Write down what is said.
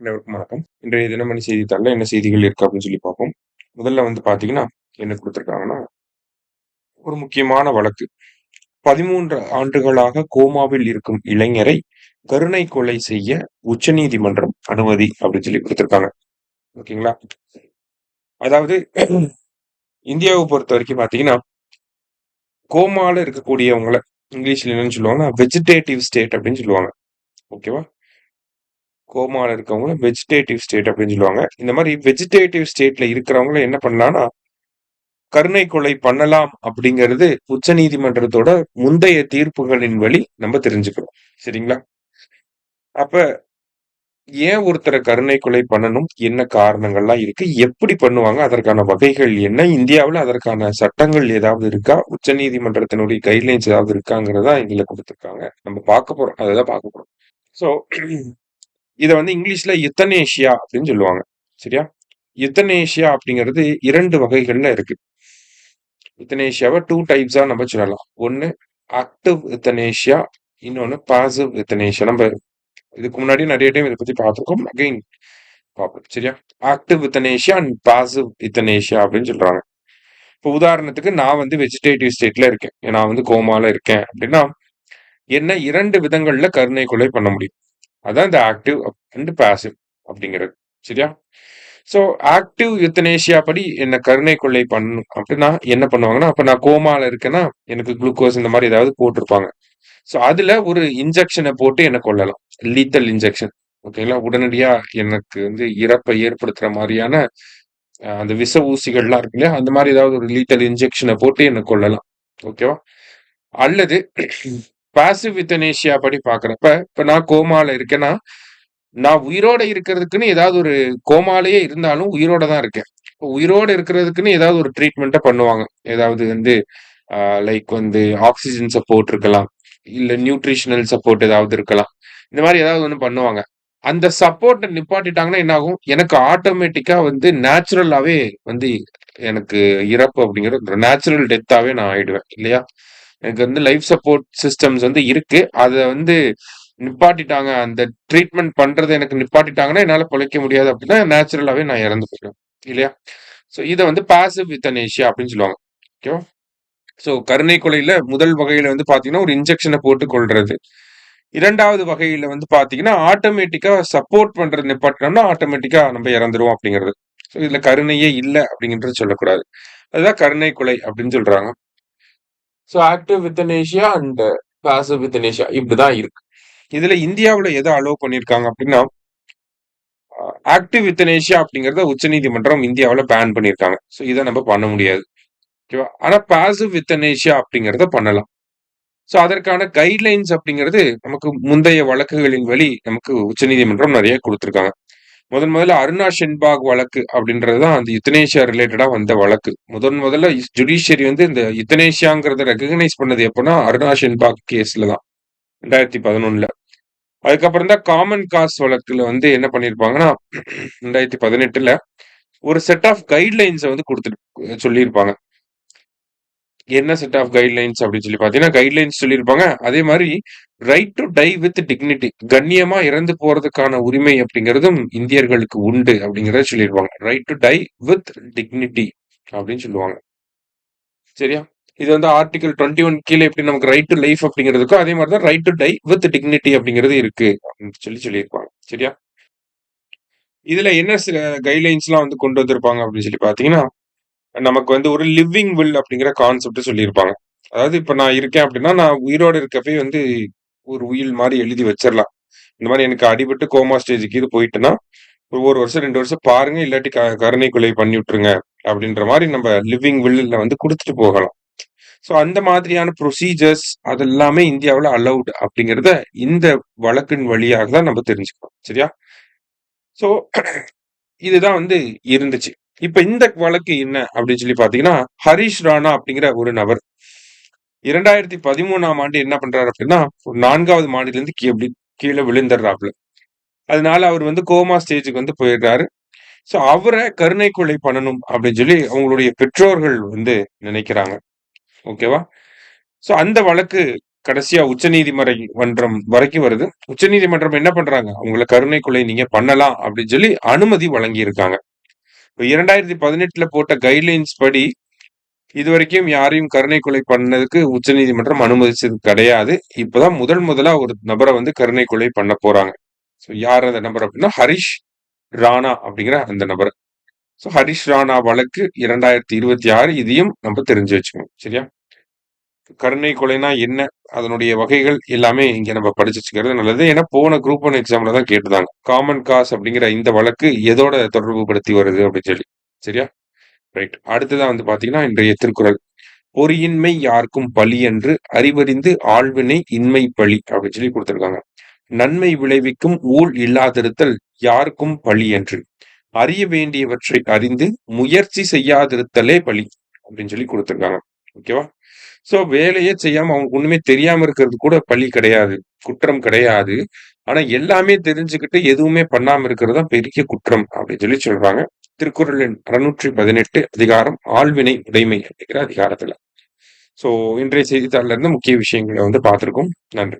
அனைவருக்கும் வணக்கம். இன்றைய தினமணி செய்தித்தாள்ல என்ன செய்திகள் இருக்கு அப்படின்னு சொல்லி பார்ப்போம். முதல்ல வந்து பார்த்தீங்கன்னா, என்ன குடுத்திருக்காங்கன்னா, ஒரு முக்கியமான வழக்கு. 13 ஆண்டுகளாக கோமாவில் இருக்கும் இளைஞரை கருணை கொலை செய்ய உச்சநீதிமன்றம் அனுமதி அப்படின்னு சொல்லி குடுத்திருக்காங்க. ஓகேங்களா? அதாவது இந்தியாவ பொறுத்தவரைக்கும் பார்த்தீங்கன்னா, கோமால இருக்கக்கூடியவங்கள இங்கிலீஷ்ல என்னன்னு சொல்லுவாங்கன்னா, வெஜிடேட்டிவ் ஸ்டேட் அப்படின்னு சொல்லுவாங்க. ஓகேவா? கோமால இருக்கவங்கள வெஜிடேட்டிவ் ஸ்டேட் அப்படின்னு சொல்லுவாங்க. இந்த மாரி வெஜிடேட்டிவ் ஸ்டேட்ல இருக்கிறவங்கள என்ன பண்ணலாம்னா கருணை கொலை பண்ணலாம் அப்படிங்கிறது உச்சநீதிமன்றத்தோட முந்தைய தீர்ப்புகளின் வழி நம்ம தெரிஞ்சுக்கிறோம். சரிங்களா? அப்ப ஏன் ஒருத்தர கருணை கொலை பண்ணணும்? என்ன காரணங்கள்லாம் இருக்கு? எப்படி பண்ணுவாங்க? அதற்கான வகைகள் என்ன? இந்தியாவுல அதற்கான சட்டங்கள் ஏதாவது இருக்கா? உச்சநீதிமன்றத்தினுடைய கைட்லைன்ஸ் ஏதாவது இருக்காங்கிறத இதுல குடுத்திருக்காங்க. நம்ம பார்க்க போறோம். அததான் பார்க்க போறோம். ஸோ இத வந்து இங்கிலீஷ்ல யுத்தனேஷியா அப்படின்னு சொல்லுவாங்க. சரியா? யுத்தனேஷியா அப்படிங்கிறது 2 வகைகள்ல இருக்கு. யுத்தனேஷியாவ 2 டைப்ஸா நம்ம சொல்லலாம். ஒண்ணு ஆக்டிவ் யுத்தனேஷியா, இன்னொன்னு பாசிவ் யுத்தனேஷியா. நம்ம இதுக்கு முன்னாடி நெறைய டைம் இத பத்தி பார்த்திருக்கோம். அகைன் பார்ப்போம். சரியா? ஆக்டிவ் யுத்தனேஷியா அண்ட் பாசிவ் யுத்தனேஷியா அப்படின்னு சொல்றாங்க. இப்போ உதாரணத்துக்கு நான் வந்து வெஜிடேட்டிவ் ஸ்டேட்ல இருக்கேன். நான் வந்து கோமால இருக்கேன் அப்படின்னா, என்ன 2 விதங்கள்ல கருணை கொலை பண்ண முடியும். அதான் இந்த ஆக்டிவ் அண்ட் பாசிவ் அப்படிங்கிறது. சரியா? ஸோ ஆக்டிவ் யுத்தனேஷியா படி என்ன கருணை கொள்ளை பண்ணணும் அப்படின்னா என்ன பண்ணுவாங்கன்னா, அப்ப நான் கோமால இருக்கேன்னா, எனக்கு குளுக்கோஸ் இந்த மாரி ஏதாவது போட்டிருப்பாங்க. ஸோ அதுல ஒரு இன்ஜெக்ஷன போட்டு என்ன கொல்லலாம். Lethal injection. ஓகேங்களா? உடனடியா எனக்கு வந்து இறப்பை ஏற்படுத்துற மாரியான அந்த விஷ ஊசிகள்லாம் இருக்கு இல்லையா? அந்த மாரி ஏதாவது ஒரு லீத்தல் இன்ஜெக்ஷன போட்டு என்ன கொல்லலாம். ஓகேவா? அல்லது பாசிவ் யுத்தனேஷியா படி பார்க்கிறப்ப, இப்ப நான் கோமால இருக்கேன்னா, நான் உயிரோட இருக்கிறதுக்குன்னு ஏதாவது ஒரு கோமாலயே இருந்தாலும் உயிரோட தான் இருக்கேன். இப்ப உயிரோட இருக்கிறதுக்குன்னு ஏதாவது ஒரு ட்ரீட்மெண்ட்ட பண்ணுவாங்க. ஏதாவது வந்து அ லைக் வந்து ஆக்ஸிஜன் சப்போர்ட் இருக்கலாம். இல்ல நியூட்ரிஷனல் சப்போர்ட் ஏதாவது இருக்கலாம். இந்த மாரி ஏதாவது ஒண்ணு பண்ணுவாங்க. அந்த சப்போர்ட்ட நிப்பாட்டிட்டாங்கன்னா என்ன ஆகும்? எனக்கு ஆட்டோமேட்டிக்கா வந்து நேச்சுரலாவே வந்து எனக்கு இறப்பு அப்படிங்கிறது நேச்சுரல் டெத்தாவே நான் ஆயிடுவேன். இல்லையா? எனக்கு வந்து லைஃப் சப்போர்ட் சிஸ்டம்ஸ் வந்து இருக்கு. அத வந்து நிப்பாட்டிட்டாங்க. அந்த ட்ரீட்மெண்ட் பண்றத எனக்கு நிப்பாட்டிட்டாங்கன்னா, என்னால பொழைக்க முடியாது அப்படின்னா, நேச்சுரலாவே நான் இறந்து போயிடுவேன். இல்லையா? ஸோ இத வந்து பாசிவ் யுத்தனேஷியா அப்படின்னு சொல்லுவாங்க. ஓகேவா? ஸோ கருணை கொலையில முதல் வகையில வந்து பார்த்தீங்கன்னா, ஒரு இன்ஜெக்ஷன போட்டு கொல்றது. 2வது வகையில வந்து பார்த்தீங்கன்னா, ஆட்டோமேட்டிக்கா சப்போர்ட் பண்றது நிப்பாட்டினோம்னா, ஆட்டோமேட்டிக்கா நம்ம இறந்துருவோம் அப்படிங்கிறது. ஸோ இதுல கருணையே இல்ல அப்படிங்கறது சொல்லக்கூடாது. அதுதான் கருணை கொலை அப்படின்னு சொல்றாங்க. ஸோ ஆக்டிவ் யுத்தனேஷியா அண்ட் பாசிவ் யுத்தனேஷியா இப்படிதான் இருக்கு. இதுல இந்தியாவுல எத அலோவ் பண்ணியிருக்காங்க அப்படின்னா, ஆக்டிவ் யுத்தனேஷியா அப்படிங்கிறத உச்சநீதிமன்றம் இந்தியாவுல பேன் பண்ணியிருக்காங்க. ஸோ இத நம்ம பண்ண முடியாது. ஓகேவா? ஆனா பாசிவ் யுத்தனேஷியா அப்படிங்கிறத பண்ணலாம். ஸோ அதற்கான கைட்லைன்ஸ் அப்படிங்கிறது நமக்கு முந்தைய வழக்குகளின் வழி நமக்கு உச்சநீதிமன்றம் நெறைய குடுத்திருக்காங்க. முதல்ல அருணா ஷென்பாக் வழக்கு அப்படின்றது தான் அந்த யுத்தனேஷியா ரிலேட்டடா வந்த வழக்கு. முதல்ல ஜுடிஷியரி வந்து இந்த யுத்தனேஷியாங்கிறத ரெகக்னைஸ் பண்ணது எப்பன்னா, அருணா ஷென்பாக் கேஸ்ல தான். 2011ல. அதுக்கப்புறம் தான் காமன் காஸ் வழக்குல வந்து என்ன பண்ணியிருப்பாங்கன்னா, 2018ல ஒரு செட் ஆஃப் கைட்லைன்ஸ வந்து சொல்லியிருப்பாங்க. என்ன செட் ஆஃப் கைட்லைன்ஸ் அப்படின்னு சொல்லி பார்த்தீங்கன்னா, கைட்லைன்ஸ் சொல்லியிருப்பாங்க. அதே மாரி right to die with dignity. கண்ணியமா இறந்து போறதுக்கான உரிமை அப்படிங்கிறதும் இந்தியர்களுக்கு உண்டு அப்படிங்கிறத சொல்லியிருப்பாங்க. Right to die with dignity அப்படின்னு சொல்லுவாங்க. சரியா? இது வந்து ஆர்டிகிள் 21 கீழ எப்படி நமக்கு ரைட் டூ லைஃப் அப்படிங்கிறதுக்கோ, அதே மாரி தான் right to die with dignity அப்படிங்கிறது இருக்கு அப்படின்னு சொல்லியிருப்பாங்க. சரியா? இதுல என்ன சில கைட்லைன்ஸ்லாம் வந்து கொண்டு வந்திருப்பாங்க அப்படின்னு சொல்லி பார்த்தீங்கன்னா, நமக்கு வந்து ஒரு லிவிங் வில் அப்படிங்கிற கான்செப்ட் சொல்லியிருப்பாங்க. அதாவது இப்ப நான் இருக்கேன் அப்படின்னா, நான் உயிரோட இருக்கப்பயே வந்து ஒரு உயில் மாரி எழுதி வச்சிரலாம். இந்த மாரி எனக்கு அடிபட்டு கோமா ஸ்டேஜ்க்கு இது போயிட்டேன்னா, ஒரு 1 வருஷம், 2 வருஷம் பாருங்க. இல்லாட்டி கருணை கொலை பண்ணி விட்டுருங்க. அப்படின்ற மாரி நம்ம லிவிங் வில்ல வந்து குடுத்துட்டு போகலாம். ஸோ அந்த மாதிரியான ப்ரொசீஜர்ஸ் அதெல்லாமே இந்தியாவுல அலவுட் அப்படிங்கிறத இந்த வழக்கின் வழியாக தான் நம்ம தெரிஞ்சுக்கிறோம். சரியா? ஸோ இதுதான் வந்து இருந்துச்சு. இப்ப இந்த வழக்கு என்ன அப்படின்னு சொல்லி பார்த்தீங்கன்னா, ஹரிஷ் ராணா அப்படிங்கிற ஒரு நபர் 2013ஆம் ஆண்டு என்ன பண்றாரு அப்படின்னா, 4வது மாடியிலிருந்து கீழ விழுந்துடுறாப்ல. அதனால அவர் வந்து கோமா ஸ்டேஜ்க்கு வந்து போயிடுறாரு. ஸோ அவர கருணை கொலை பண்ணணும் அப்படின்னு சொல்லி அவங்களுடைய பெற்றோர்கள் வந்து நினைக்கிறாங்க. ஓகேவா? ஸோ அந்த வழக்கு கடைசியா உச்சநீதிமன்றம் வரைக்கும் வருது. உச்சநீதிமன்றம் என்ன பண்றாங்க? அவங்கள கருணை கொலை நீங்க பண்ணலாம் அப்படின்னு சொல்லி அனுமதி வழங்கியிருக்காங்க. இப்ப 2018ல போட்ட கைட்லைன்ஸ் படி இதுவரைக்கும் யாரையும் கருணை கொலை பண்ணதுக்கு உச்சநீதிமன்றம் அனுமதிச்சது கிடையாது. இப்பதான் முதலா ஒரு நபர வந்து கருணை கொலை பண்ண போறாங்க. ஸோ யார் அந்த நபர் அப்படின்னா, ஹரிஷ் ராணா அப்படிங்கிற அந்த நபர். ஸோ ஹரிஷ் ராணா வழக்கு 2026 இதையும் நம்ம தெரிஞ்சு வச்சுக்கணும். சரியா? கருணை கொலைனா என்ன? அதனுடைய வகைகள் எல்லாமே இங்க நம்ம படிச்சு வச்சுக்கிறது நல்லது. ஏன்னா போன குரூப் 1 எக்ஸாம்ல தான் கேட்டுருந்தாங்க. காமன் காஸ் அப்படிங்கிற இந்த வழக்கு எதோட தொடர்பு படுத்தி வருது அப்படின்னு சொல்லி. சரியா? ரைட். அடுத்ததா வந்து பாத்தீங்கன்னா, இன்றைய திருக்குறள். "பொறியின்மை யார்க்கும் பழியன்று அறிவறிந்து ஆள்வினை இன்மை பழி" அப்படின்னு சொல்லி குடுத்திருக்காங்க. "நன்மை விளைவிக்கும் ஊழ் இல்லாதிருத்தல் யார்க்கும் பழியன்று. அறிய வேண்டியவற்றை அறிந்து முயற்சி செய்யாதிருத்தலே பழி" அப்படின்னு சொல்லி குடுத்திருக்காங்க. ஓகேவா? சோ வேலையே செய்யாம அவங்களுக்கு ஒண்ணுமே தெரியாம இருக்கிறது கூட பழி கிடையாது. குற்றம் கிடையாது. ஆனா எல்லாமே தெரிஞ்சுக்கிட்டு எதுவுமே பண்ணாம இருக்கிறது தான் பெரிய குற்றம் அப்படின்னு சொல்லி சொல்றாங்க. திருக்குறளின் 618 அதிகாரம் ஆள்வினை உடைமை அப்படிங்கிற அதிகாரத்துல. சோ இன்றைய செய்தித்தாள்ல இருந்து முக்கிய விஷயங்கள வந்து பார்த்திருக்கோம். நன்றி.